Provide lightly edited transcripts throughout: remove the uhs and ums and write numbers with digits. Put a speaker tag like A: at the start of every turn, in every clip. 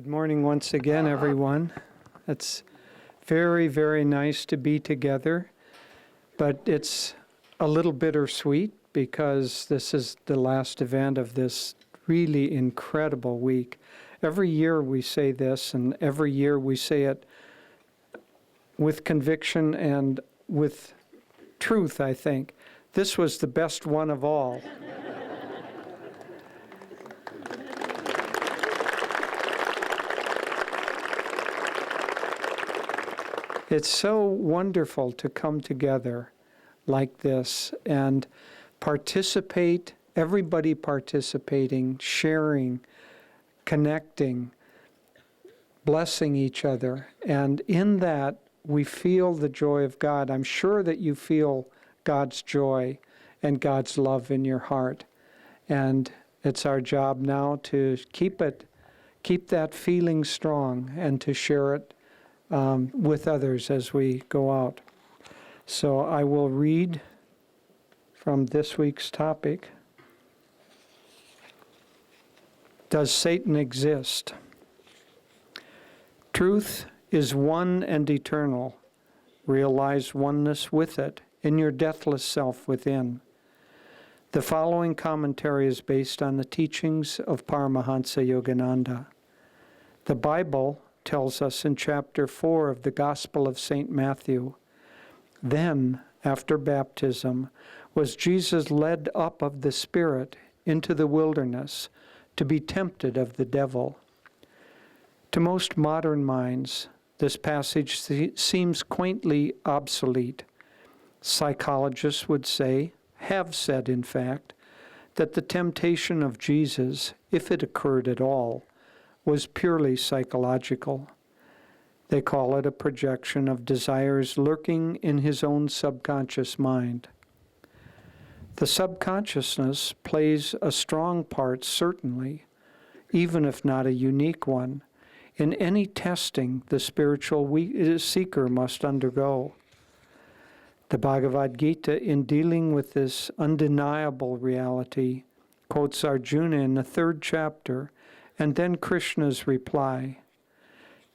A: Good morning once again, everyone. It's very, very nice to be together, but it's a little bittersweet because this is the last event of this really incredible week. Every year we say this, and every year we say it with conviction and with truth, I think. This was the best one of all. It's so wonderful to come together like this and participate, everybody participating, sharing, connecting, blessing each other. And in that, we feel the joy of God. I'm sure that you feel God's joy and God's love in your heart. And it's our job now to keep that feeling strong and to share it with others as we go out. So I will read from this week's topic. Does Satan exist? Truth is one and eternal. Realize oneness with it in your deathless self within. The following commentary is based on the teachings of Paramahansa Yogananda. The Bible tells us in chapter 4 of the Gospel of St. Matthew, then, after baptism, was Jesus led up of the Spirit into the wilderness to be tempted of the devil. To most modern minds, this passage seems quaintly obsolete. Psychologists would say, have said in fact, that the temptation of Jesus, if it occurred at all, was purely psychological. They call it a projection of desires lurking in his own subconscious mind. The subconsciousness plays a strong part, certainly, even if not a unique one, in any testing the spiritual seeker must undergo. The Bhagavad Gita, in dealing with this undeniable reality, quotes Arjuna in the 3rd chapter, and then Krishna's reply.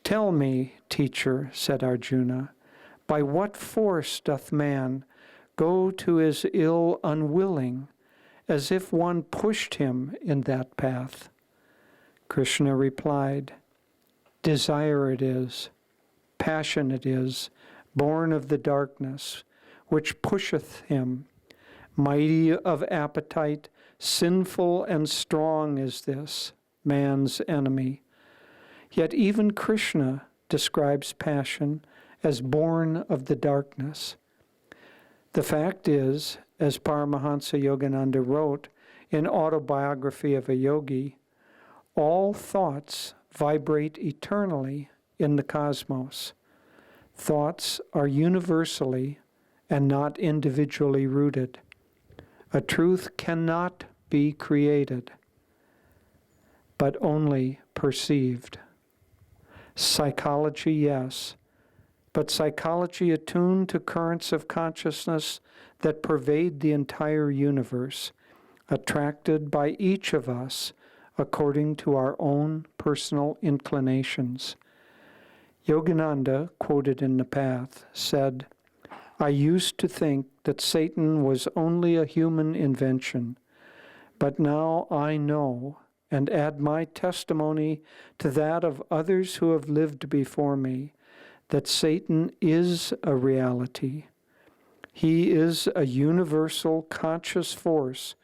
A: Tell me, teacher, said Arjuna, by what force doth man go to his ill unwilling, as if one pushed him in that path? Krishna replied, desire it is, passion it is, born of the darkness, which pusheth him. Mighty of appetite, sinful and strong is this, man's enemy. Yet even Krishna describes passion as born of the darkness. The fact is, as Paramahansa Yogananda wrote in Autobiography of a Yogi, all thoughts vibrate eternally in the cosmos. Thoughts are universally and not individually rooted. A truth cannot be created, but only perceived. Psychology, yes, but psychology attuned to currents of consciousness that pervade the entire universe, attracted by each of us according to our own personal inclinations. Yogananda, quoted in The Path, said, I used to think that Satan was only a human invention, but now I know and add my testimony to that of others who have lived before me, that Satan is a reality. He is a universal conscious force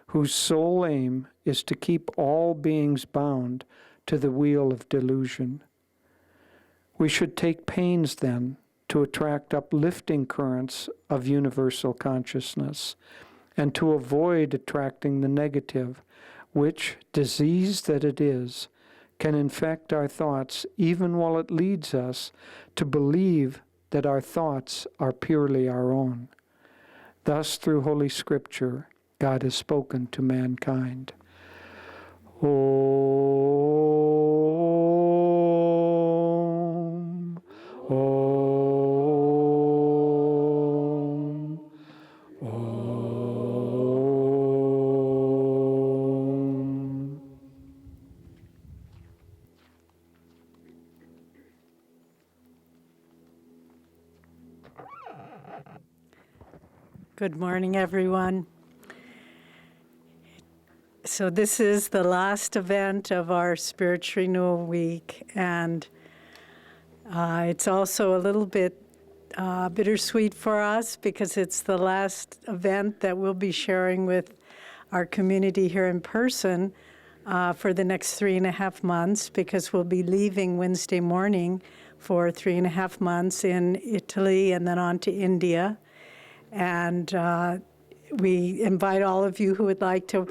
A: whose sole aim is to keep all beings bound to the wheel of delusion. We should take pains, then, to attract uplifting currents of universal consciousness and to avoid attracting the negative, which, disease that it is, can infect our thoughts even while it leads us to believe that our thoughts are purely our own. Thus, through Holy Scripture, God has spoken to mankind. Om, Om, Om.
B: Good morning, everyone. So this is the last event of our Spiritual Renewal Week, and it's also a little bit bittersweet for us because it's the last event that we'll be sharing with our community here in person for the next 3.5 months, because we'll be leaving Wednesday morning for 3.5 months in Italy and then on to India. And we invite all of you who would like to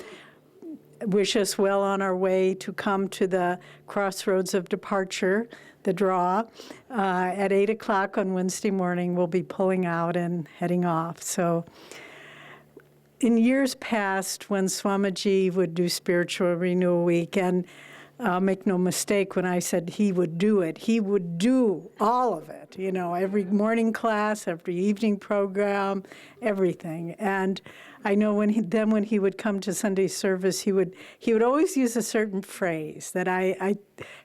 B: wish us well on our way to come to the crossroads of departure, the draw. At 8 o'clock on Wednesday morning, we'll be pulling out and heading off. So in years past, when Swamiji would do Spiritual Renewal Week, and make no mistake when I said he would do it, he would do all of it, you know, every morning class, every evening program, everything. And I know when he would come to Sunday service, he would always use a certain phrase that I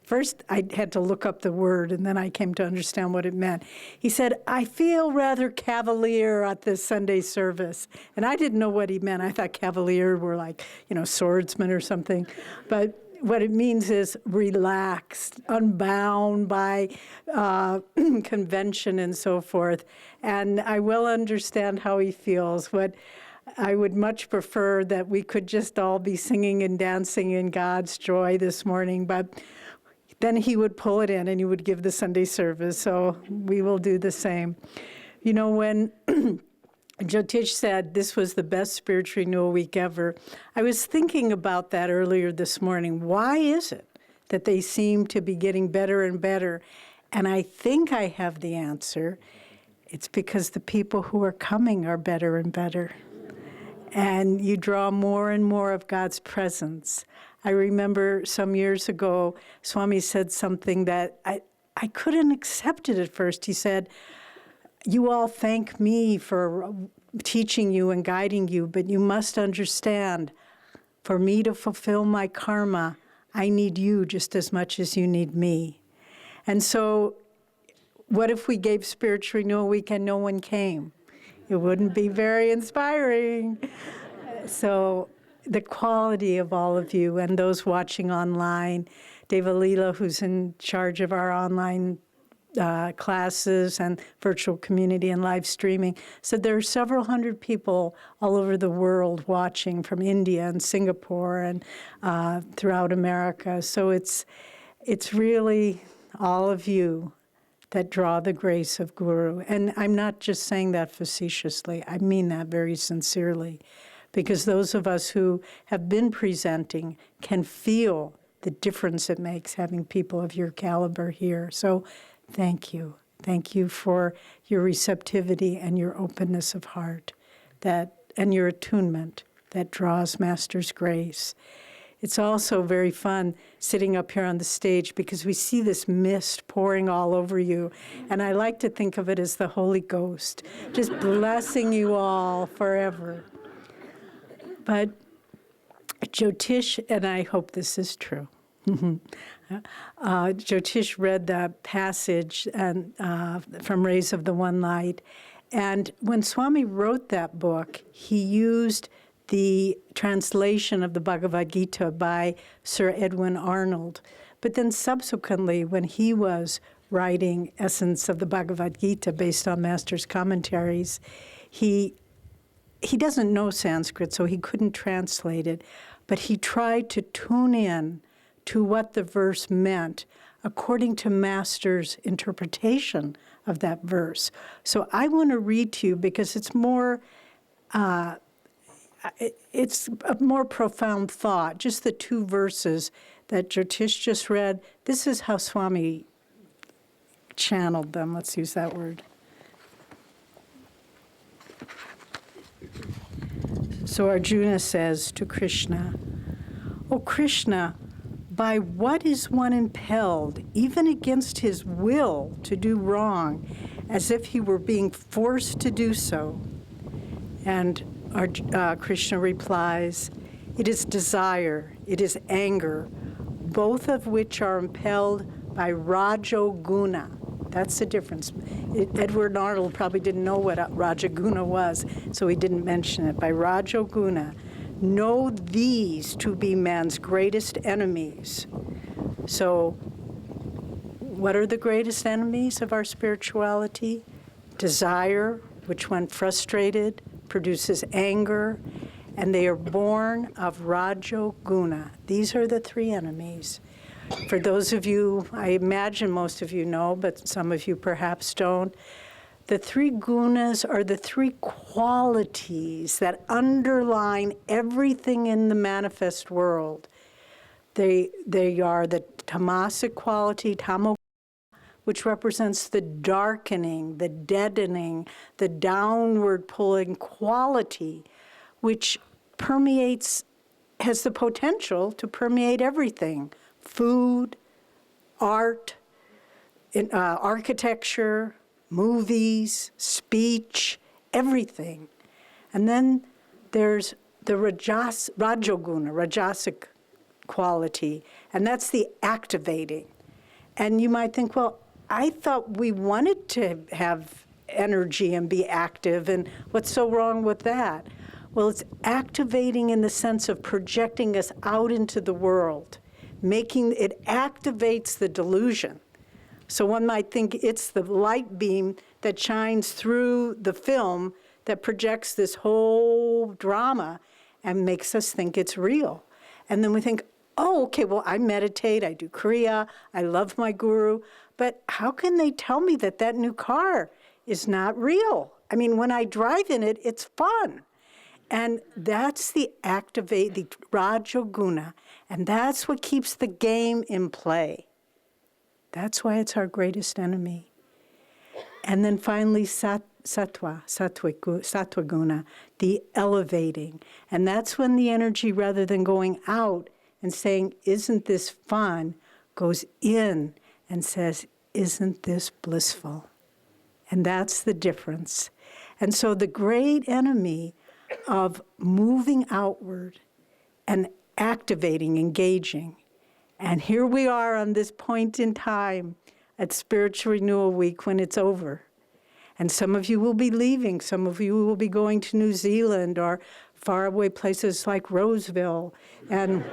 B: first had to look up the word, and then I came to understand what it meant. He said, "I feel rather cavalier at this Sunday service." And I didn't know what he meant. I thought cavalier were like, you know, swordsman or something. But what it means is relaxed, unbound by convention and so forth. And I well understand how he feels. What I would much prefer that we could just all be singing and dancing in God's joy this morning, but then he would pull it in and he would give the Sunday service, so we will do the same. You know, when Jyotish said this was the best Spiritual Renewal Week ever, I was thinking about that earlier this morning. Why is it that they seem to be getting better and better? And I think I have the answer. It's because the people who are coming are better and better. And you draw more and more of God's presence. I remember some years ago, Swami said something that I couldn't accept it at first. He said, "You all thank me for teaching you and guiding you, but you must understand, for me to fulfill my karma, I need you just as much as you need me." And so what if we gave Spiritual Renewal Week and no one came? It wouldn't be very inspiring. So the quality of all of you and those watching online, Deva Leela, who's in charge of our online classes and virtual community and live streaming, said there are several hundred people all over the world watching from India and Singapore and throughout America. So it's really all of you that draw the grace of Guru. And I'm not just saying that facetiously. I mean that very sincerely, because those of us who have been presenting can feel the difference it makes having people of your caliber here. So thank you. Thank you for your receptivity and your openness of heart, and your attunement that draws Master's grace. It's also very fun sitting up here on the stage because we see this mist pouring all over you. And I like to think of it as the Holy Ghost, just blessing you all forever. But Jyotish, and I hope this is true, Jyotish read the passage from Rays of the One Light. And when Swami wrote that book, he used the translation of the Bhagavad Gita by Sir Edwin Arnold. But then subsequently, when he was writing Essence of the Bhagavad Gita based on Master's commentaries, he doesn't know Sanskrit, so he couldn't translate it, but he tried to tune in to what the verse meant according to Master's interpretation of that verse. So I want to read to you because it's a more profound thought, just the two verses that Jyotish just read. This is how Swami channeled them. Let's use that word. So Arjuna says to Krishna, "O Krishna, by what is one impelled, even against his will, to do wrong, as if he were being forced to do so?" And Krishna replies, "It is desire, it is anger, both of which are impelled by Rajoguna." That's the difference. Edward Arnold probably didn't know what Rajaguna was, so he didn't mention it. By Rajaguna, know these to be man's greatest enemies. So what are the greatest enemies of our spirituality? Desire, which when frustrated produces anger, and they are born of Rajoguna. These are the three enemies. For those of you, I imagine most of you know, but some of you perhaps don't, the three gunas are the three qualities that underline everything in the manifest world. They are the tamasic quality, tamo, which represents the darkening, the deadening, the downward pulling quality, which permeates, has the potential to permeate everything: food, art, architecture, movies, speech, everything. And then there's the Rajoguna, Rajasic quality, and that's the activating. And you might think, well, I thought we wanted to have energy and be active, and what's so wrong with that? Well, it's activating in the sense of projecting us out into the world, it activates the delusion. So one might think it's the light beam that shines through the film that projects this whole drama and makes us think it's real. And then we think, oh, okay, well, I meditate, I do Kriya, I love my guru, but how can they tell me that that new car is not real? I mean, when I drive in it, it's fun. And that's the Rajoguna, and that's what keeps the game in play. That's why it's our greatest enemy. And then finally, Sattva-guna, the elevating. And that's when the energy, rather than going out and saying, isn't this fun, goes in and says, isn't this blissful? And that's the difference. And so the great enemy of moving outward and activating, engaging. And here we are on this point in time at Spiritual Renewal Week when it's over. And some of you will be leaving. Some of you will be going to New Zealand or faraway places like Roseville. And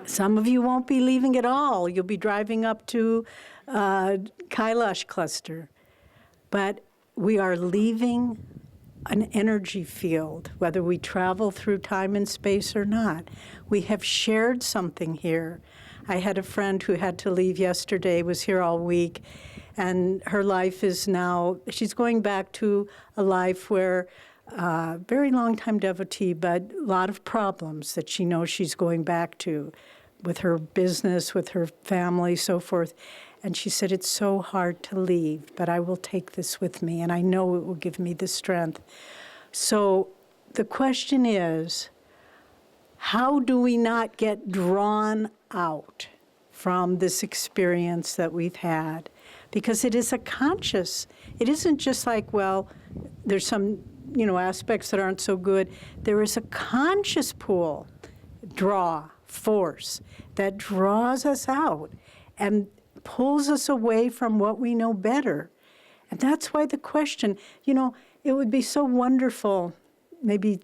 B: some of you won't be leaving at all. You'll be driving up to Kailash cluster. But we are leaving an energy field, whether we travel through time and space or not. We have shared something here. I had a friend who had to leave yesterday, was here all week, and her life is now, she's going back to a life where, very long time devotee, but a lot of problems that she knows she's going back to with her business, with her family, so forth. And she said, it's so hard to leave, but I will take this with me, and I know it will give me the strength. So the question is, how do we not get drawn out from this experience that we've had? Because it is a conscious, it isn't just like, well, there's some, aspects that aren't so good. There is a conscious pull, force, that draws us out and pulls us away from what we know better. And that's why the question, it would be so wonderful, maybe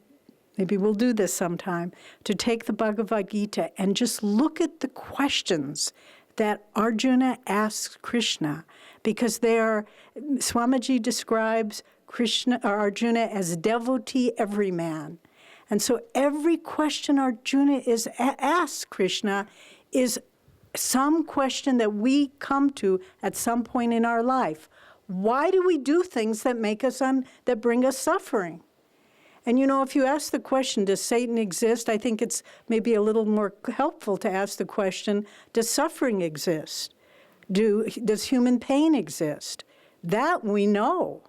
B: we'll do this sometime, to take the Bhagavad Gita and just look at the questions that Arjuna asks Krishna, because Swamiji describes Arjuna as devotee everyman. And so every question Arjuna asks Krishna is some question that we come to at some point in our life. Why do we do things that that bring us suffering? And if you ask the question, does Satan exist? I think it's maybe a little more helpful to ask the question, does suffering exist? Does human pain exist? That we know.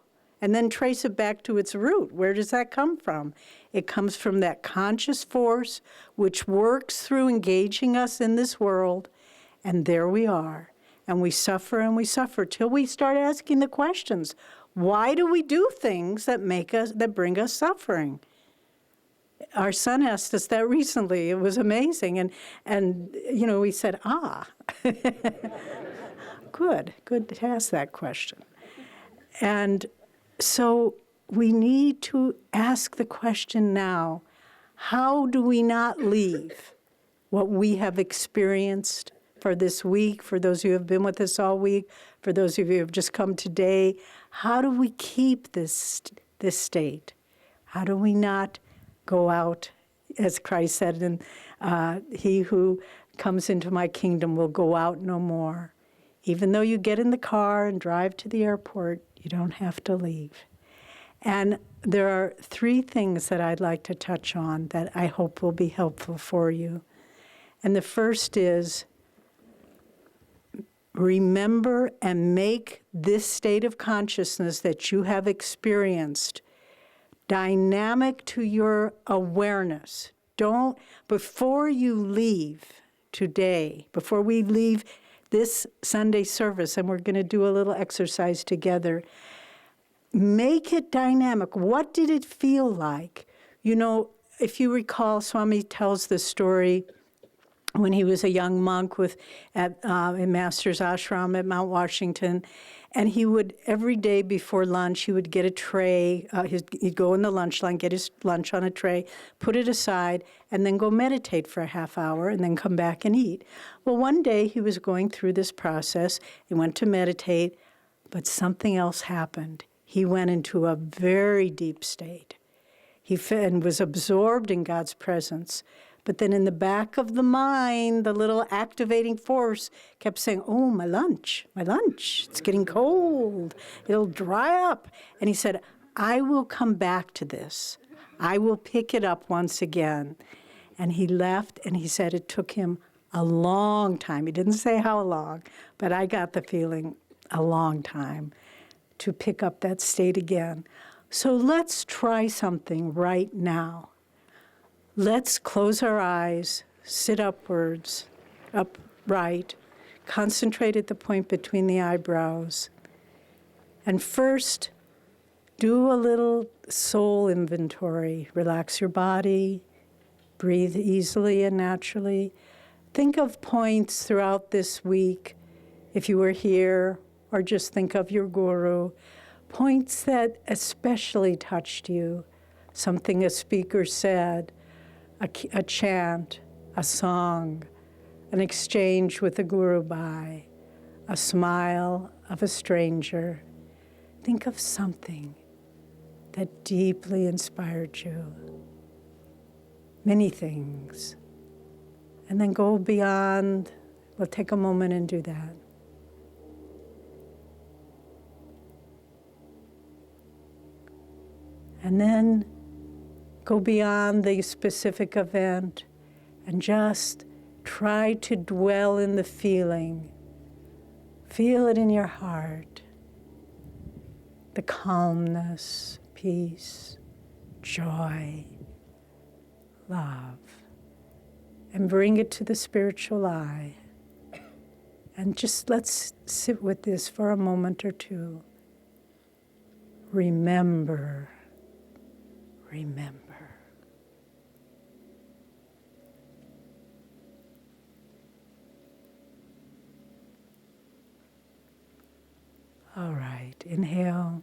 B: And then trace it back to its root. Where does that come from? It comes from that conscious force which works through engaging us in this world. And there we are. And we suffer till we start asking the questions. Why do we do things that bring us suffering? Our son asked us that recently. It was amazing. And we said, good to ask that question. And so we need to ask the question now, how do we not leave what we have experienced for this week, for those who have been with us all week, for those of you who have just come today? How do we keep this state? How do we not go out, as Christ said, and he who comes into my kingdom will go out no more. Even though you get in the car and drive to the airport, you don't have to leave. And there are 3 things that I'd like to touch on that I hope will be helpful for you. And the first is, remember and make this state of consciousness that you have experienced dynamic to your awareness. Before you leave today, before we leave this Sunday service, and we're going to do a little exercise together, make it dynamic. What did it feel like? If you recall, Swami tells the story when he was a young monk in Master's Ashram at Mount Washington, and he would, every day before lunch, he would get a tray. He'd go in the lunch line, get his lunch on a tray, put it aside, and then go meditate for a half hour, and then come back and eat. Well, one day he was going through this process. He went to meditate, but something else happened. He went into a very deep state. He was absorbed in God's presence. But then in the back of the mind, the little activating force kept saying, oh, my lunch, it's getting cold. It'll dry up. And he said, I will come back to this. I will pick it up once again. And he left, and he said it took him a long time. He didn't say how long, but I got the feeling a long time to pick up that state again. So let's try something right now. Let's close our eyes, sit upright, concentrate at the point between the eyebrows, and first do a little soul inventory. Relax your body, breathe easily and naturally. Think of points throughout this week, if you were here, or just think of your guru, points that especially touched you, something a speaker said, a chant, a song, an exchange with a guru bhai, a smile of a stranger. Think of something that deeply inspired you. Many things. And then go beyond. We'll take a moment and do that. And then go beyond the specific event and just try to dwell in the feeling. Feel it in your heart. The calmness, peace, joy, love. And bring it to the spiritual eye. And just let's sit with this for a moment or two. Remember. Remember. All right, inhale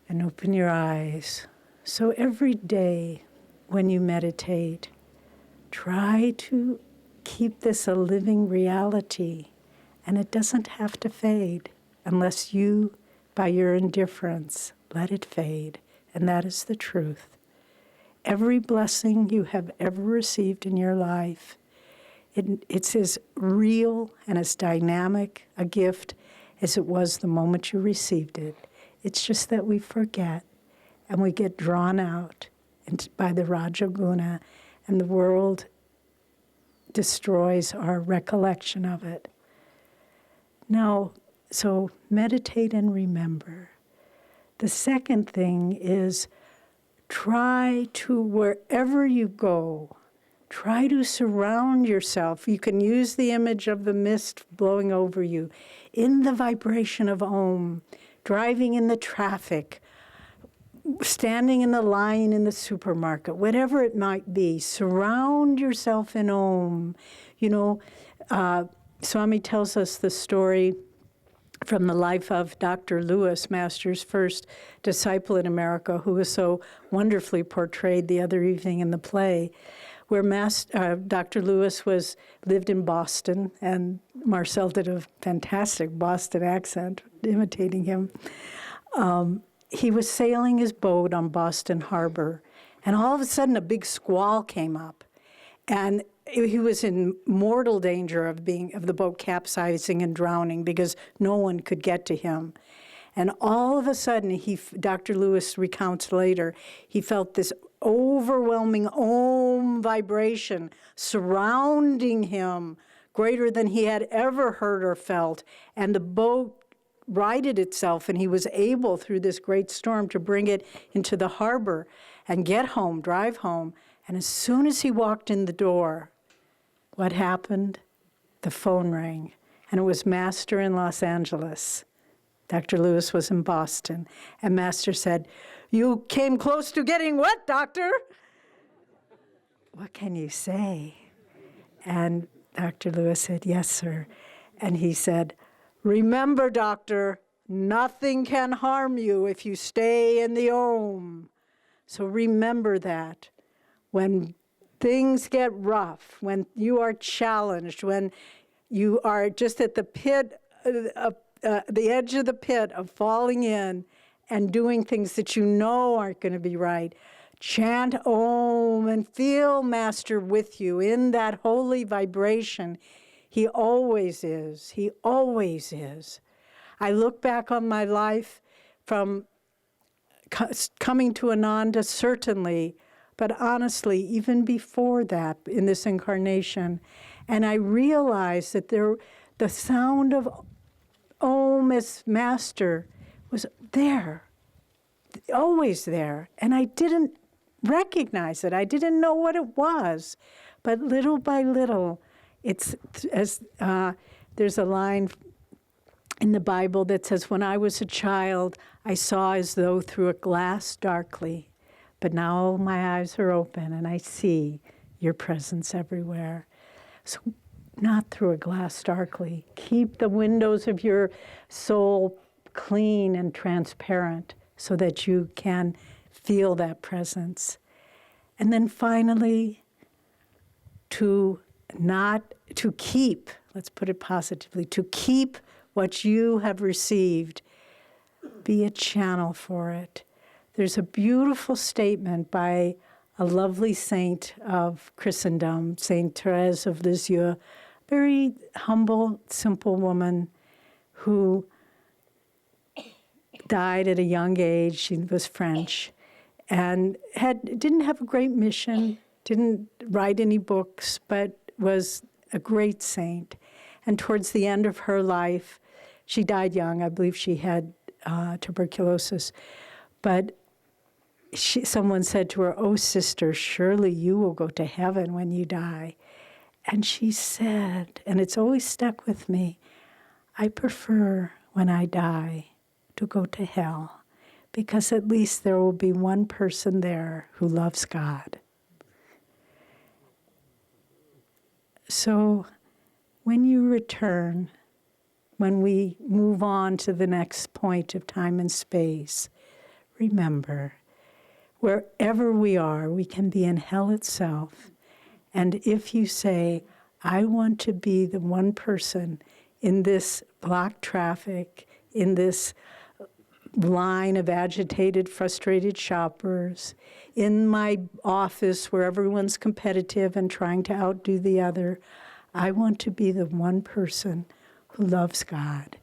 B: and open your eyes. So every day when you meditate, try to keep this a living reality, and it doesn't have to fade unless you, by your indifference, let it fade, and that is the truth. Every blessing you have ever received in your life, it's as real and as dynamic a gift as it was the moment you received it. It's just that we forget, and we get drawn out by the Rajaguna, and the world destroys our recollection of it. Now, so meditate and remember. The second thing is try to, wherever you go, try to surround yourself. You can use the image of the mist blowing over you in the vibration of Om, driving in the traffic, standing in the line in the supermarket, whatever it might be. Surround yourself in Om. Swami tells us the story from the life of Dr. Lewis, Master's first disciple in America, who was so wonderfully portrayed the other evening in the play, where Dr. Lewis lived in Boston, and Marcel did a fantastic Boston accent, imitating him. He was sailing his boat on Boston Harbor, and all of a sudden a big squall came up, and he was in mortal danger of the boat capsizing and drowning because no one could get to him. And all of a sudden, Dr. Lewis recounts later, he felt this overwhelming Om vibration surrounding him, greater than he had ever heard or felt. And the boat righted itself, and he was able, through this great storm, to bring it into the harbor and get home, drive home. And as soon as he walked in the door, what happened? The phone rang, and it was Master in Los Angeles. Dr. Lewis was in Boston, and Master said, "You came close to getting wet, Doctor." What can you say? And Dr. Lewis said, "Yes, sir." And he said, "Remember, Doctor, nothing can harm you if you stay in the Om." So remember that. When things get rough, when you are challenged, when you are just at the pit, the edge of the pit of falling in and doing things that you know aren't going to be right, chant Om and feel Master with you in that holy vibration. He always is. He always is. I look back on my life from coming to Ananda, certainly, but honestly, even before that, in this incarnation, and I realized that the sound of Om as Master was there, always there, and I didn't recognize it. I didn't know what it was, but little by little, it's as there's a line in the Bible that says, "When I was a child, I saw as though through a glass darkly. But now my eyes are open and I see your presence everywhere." So not through a glass darkly. Keep the windows of your soul clean and transparent so that you can feel that presence. And then finally, to keep, let's put it positively, to keep what you have received, be a channel for it. There's a beautiful statement by a lovely saint of Christendom, Saint Therese of Lisieux, very humble, simple woman who died at a young age. She was French and didn't have a great mission, didn't write any books, but was a great saint. And towards the end of her life, she died young. I believe she had tuberculosis. But someone said to her, "Oh, sister, surely you will go to heaven when you die." And she said, and it's always stuck with me, "I prefer when I die to go to hell, because at least there will be one person there who loves God." So when you return, when we move on to the next point of time and space, remember, wherever we are, we can be in hell itself. And if you say, "I want to be the one person in this blocked traffic, in this line of agitated, frustrated shoppers, in my office where everyone's competitive and trying to outdo the other, I want to be the one person who loves God."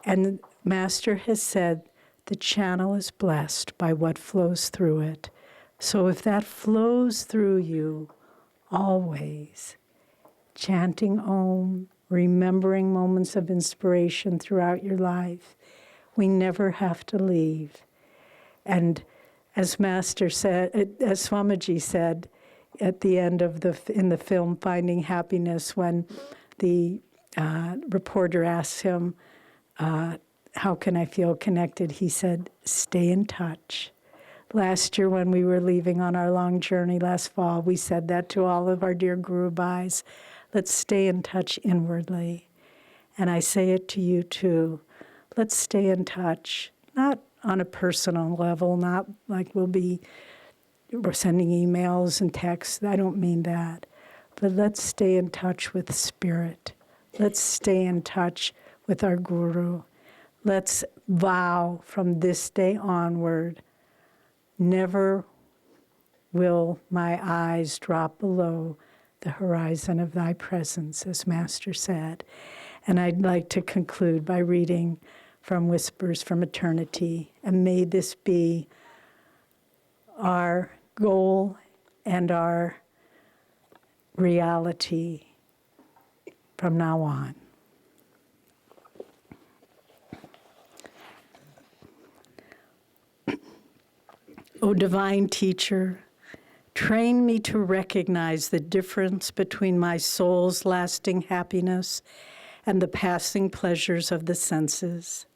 B: And Master has said, the channel is blessed by what flows through it. So if that flows through you, always chanting Om, remembering moments of inspiration throughout your life, we never have to leave. And as Master said, as Swamiji said at the end of in the film Finding Happiness, when the reporter asks him, "How can I feel connected?" he said, "Stay in touch." Last year when we were leaving on our long journey last fall, we said that to all of our dear Guru Bhais. Let's stay in touch inwardly. And I say it to you too. let's stay in touch, not on a personal level, not like we're sending emails and texts. I don't mean that. But let's stay in touch with Spirit. Let's stay in touch with our Guru. Let's vow from this day onward, never will my eyes drop below the horizon of thy presence, as Master said. And I'd like to conclude by reading from Whispers from Eternity. And may this be our goal and our reality from now on. O divine teacher, train me to recognize the difference between my soul's lasting happiness and the passing pleasures of the senses.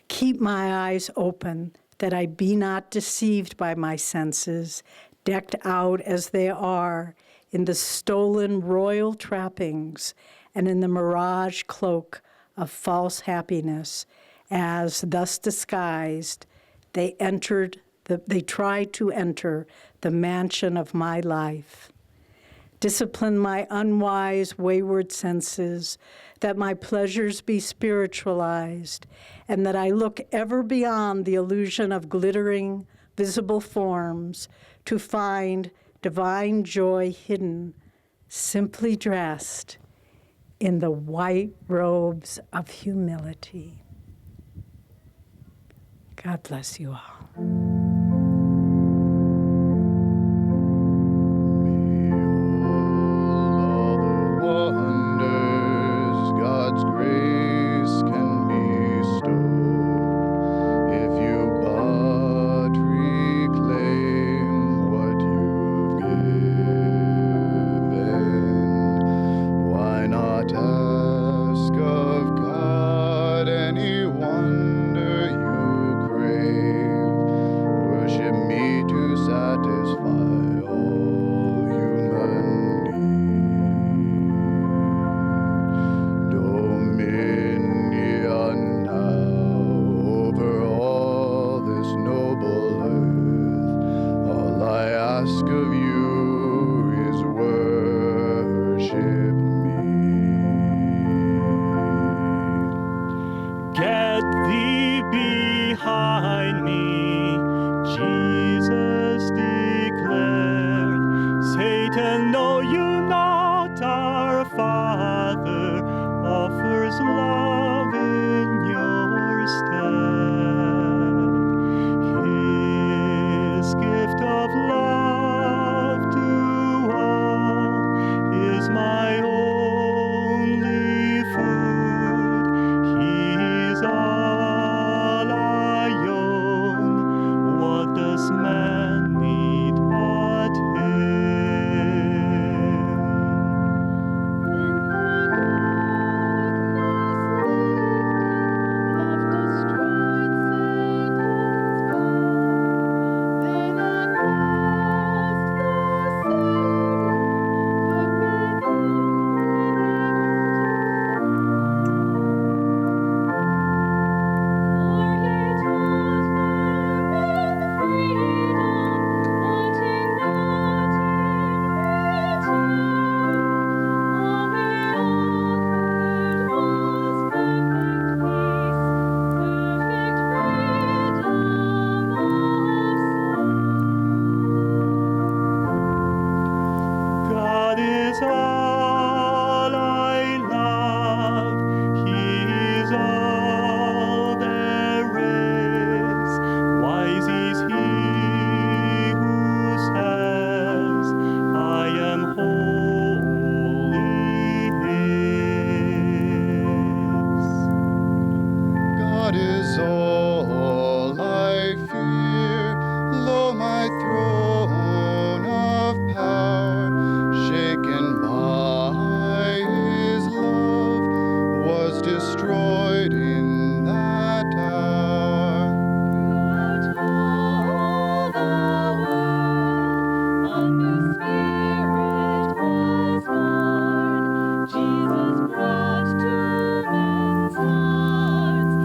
B: Keep my eyes open that I be not deceived by my senses, decked out as they are in the stolen royal trappings and in the mirage cloak of false happiness, as thus disguised, they tried to enter the mansion of my life. Discipline my unwise, wayward senses, that my pleasures be spiritualized, and that I look ever beyond the illusion of glittering, visible forms to find divine joy hidden, simply dressed in the white robes of humility. God bless you all.
C: Jesus brought to men's hearts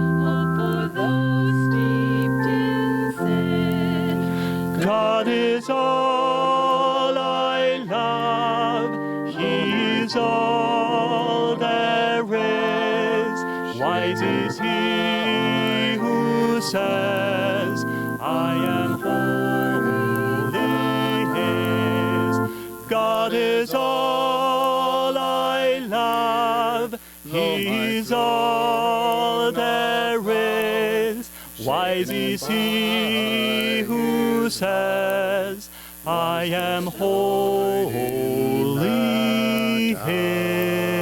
C: is all there is. Wise is he who says, I am wholly his. God is all I love. He's all there is. Wise is he who says, I am wholly his.